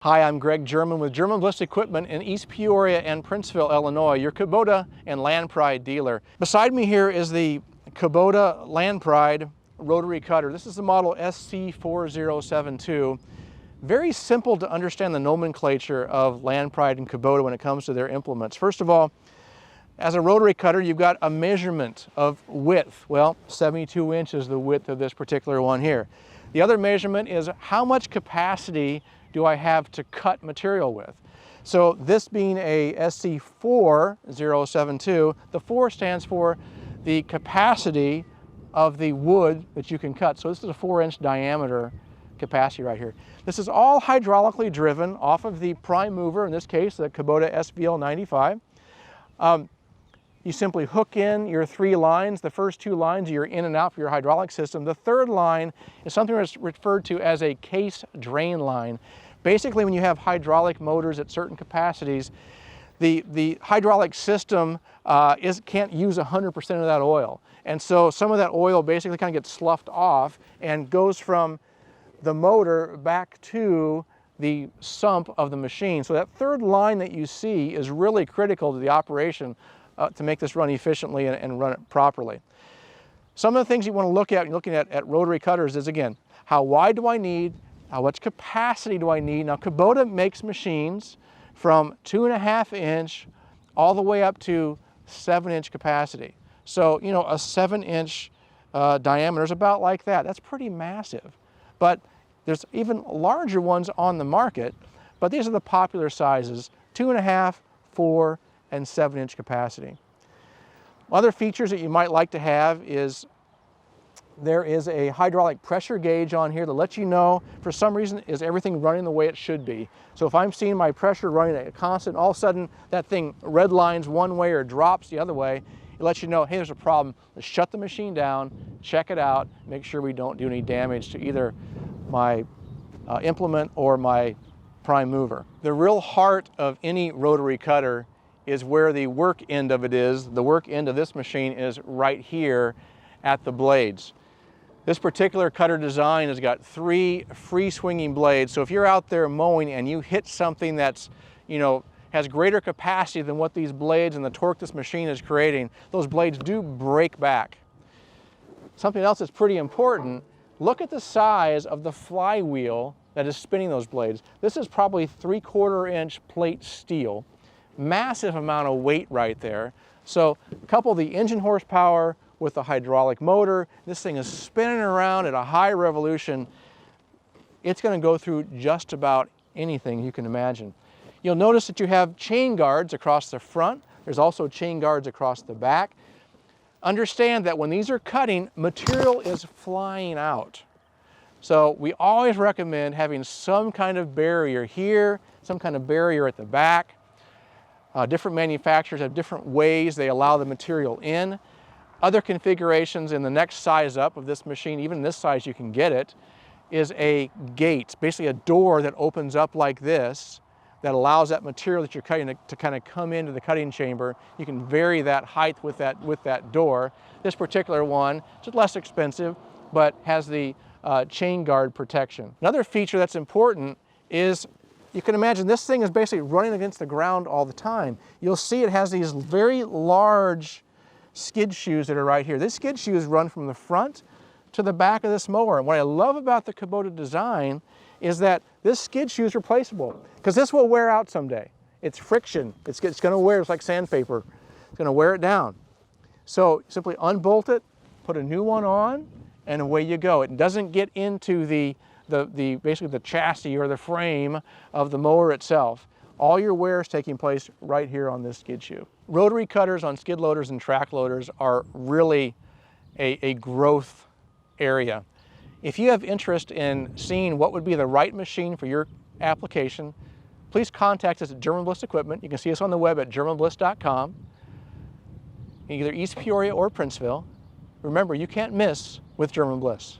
Hi, I'm Greg German with German-Bliss Equipment in East Peoria and Princeville, Illinois, your Kubota and Land Pride dealer. Beside me here is the Kubota Land Pride rotary cutter. This is the model SC4072. Very simple to understand the nomenclature of Land Pride and Kubota when it comes to their implements. First of all, as a rotary cutter, you've got a measurement of width. Well, 72 inches is the width of this particular one here. The other measurement is how much capacity do I have to cut material with. So this being a SC4072, the 4 stands for the capacity of the wood that you can cut. So this is a 4-inch diameter capacity right here. This is all hydraulically driven off of the prime mover, in this case the Kubota SVL 95. You simply hook in your 3 lines. The first 2 lines you're in and out for your hydraulic system. The third line is something that's referred to as a case drain line. Basically, when you have hydraulic motors at certain capacities, the hydraulic system can't use 100% of that oil. And so some of that oil basically kind of gets sloughed off and goes from the motor back to the sump of the machine. So that third line that you see is really critical to the operation to make this run efficiently and run it properly. Some of the things you want to look at when looking at rotary cutters is, again, how wide do I need? How much capacity do I need? Now, Kubota makes machines from 2.5 inch all the way up to 7-inch capacity. So, you know, a 7-inch diameter is about like that. That's pretty massive. But there's even larger ones on the market, but these are the popular sizes: 2.5, 4, and 7-inch capacity. Other features that you might like to have is there is a hydraulic pressure gauge on here to let you know, for some reason, is everything running the way it should be. So if I'm seeing my pressure running at a constant, all of a sudden that thing red lines one way or drops the other way, it lets you know, hey, there's a problem. Let's shut the machine down, check it out, make sure we don't do any damage to either my implement or my prime mover. The real heart of any rotary cutter is where the work end of it is. The work end of this machine is right here at the blades. This particular cutter design has got 3 free swinging blades. So if you're out there mowing and you hit something that's, you know, has greater capacity than what these blades and the torque this machine is creating, those blades do break back. Something else that's pretty important, look at the size of the flywheel that is spinning those blades. This is probably 3/4 inch plate steel. Massive amount of weight right there. So couple the engine horsepower with the hydraulic motor, this thing is spinning around at a high revolution. It's going to go through just about anything you can imagine. You'll notice that you have chain guards across the front. There's also chain guards across the back. Understand that when these are cutting, material is flying out. So we always recommend having some kind of barrier here, some kind of barrier at the back. Different manufacturers have different ways they allow the material in. Other configurations in the next size up of this machine, even this size you can get it, is a gate, basically a door that opens up like this that allows that material that you're cutting to kind of come into the cutting chamber. You can vary that height with that door. This particular one is less expensive, but has the chain guard protection. Another feature that's important is, you can imagine this thing is basically running against the ground all the time. You'll see it has these very large skid shoes that are right here. These skid shoes run from the front to the back of this mower. And what I love about the Kubota design is that this skid shoe is replaceable, because this will wear out someday. It's friction. It's going to wear. It's like sandpaper. It's going to wear it down. So simply unbolt it, put a new one on, and away you go. It doesn't get into basically the chassis or the frame of the mower itself. All your wear is taking place right here on this skid shoe. Rotary cutters on skid loaders and track loaders are really a growth area. If you have interest in seeing what would be the right machine for your application, please contact us at German-Bliss Equipment. You can see us on the web at germanbliss.com, either East Peoria or Princeville. Remember, you can't miss with German-Bliss.